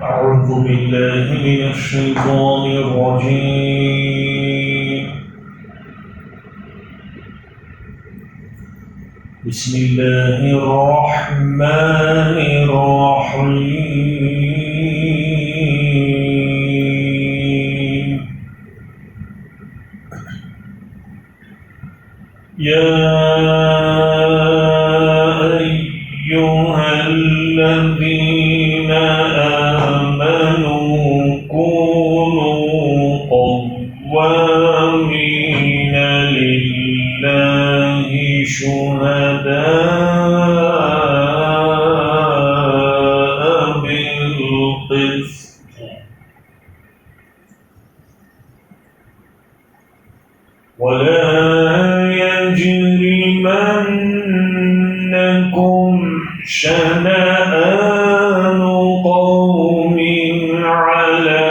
أعوذ بالله من الشيطان الرجيم. بسم الله الرحمن الرحيم. يا أيها الذين آمنوا كونوا قوامين لله شهداء بالقسط ولا يجرمنكم شنآن قوم على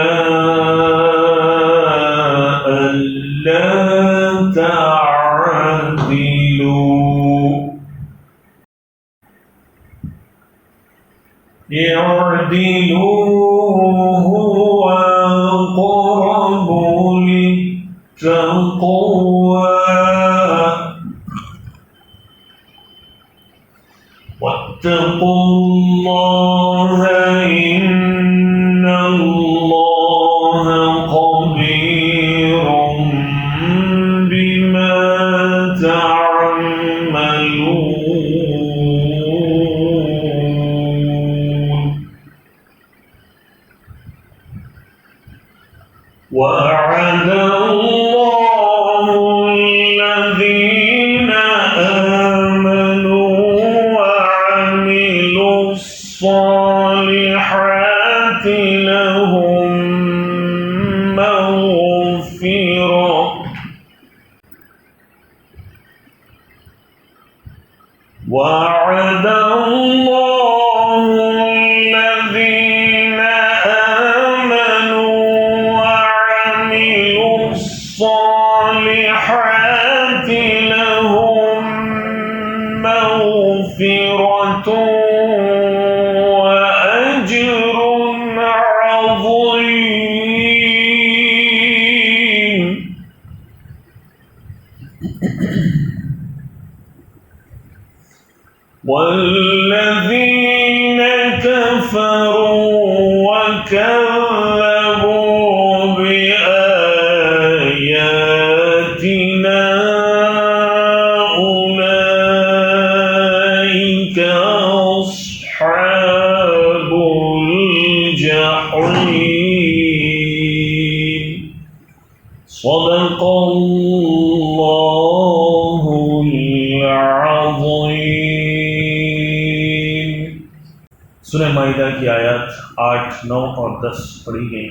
ألا تعدلوا اعدلوا هو أقرب للتقوى واتقوا الله إن الله خبير بما تعملون. وأعد الله الذين آمنوا وعملوا الصالحات لهم مغفرة وعد الله الذين آمنوا وعملوا الصالحات لهم مغفرة وأجر عظيم. والذين كفروا وكذبوا بآياتنا أولئك أصحاب الجحيم. صدق الله العظيم. सूरह माइदा की आयत 8, 9 और 10 पढ़ी गई।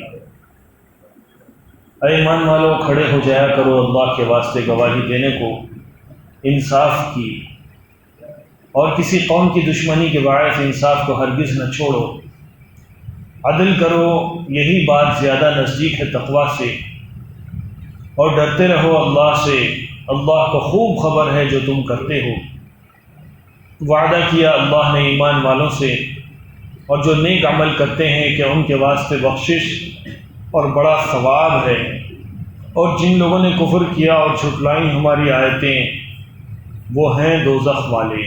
ऐ ईमान वालों, खड़े हो जाया करो अल्लाह के वास्ते गवाही देने को इंसाफ की, और किसी कौम की दुश्मनी के बायस इंसाफ को हरगिज़ न छोड़ो। अदल करो, यही बात ज़्यादा नज़दीक है तक़वा से, और डरते रहो अल्लाह से। अल्लाह को खूब खबर है जो तुम करते हो। वादा किया अल्लाह ने ईमान वालों से और जो नेक अमल करते हैं कि उनके वास्ते बख्शिश और बड़ा सवाब है। और जिन लोगों ने कुफ्र किया और झुटलाई हमारी आयतें, वो हैं दोज़ख वाले।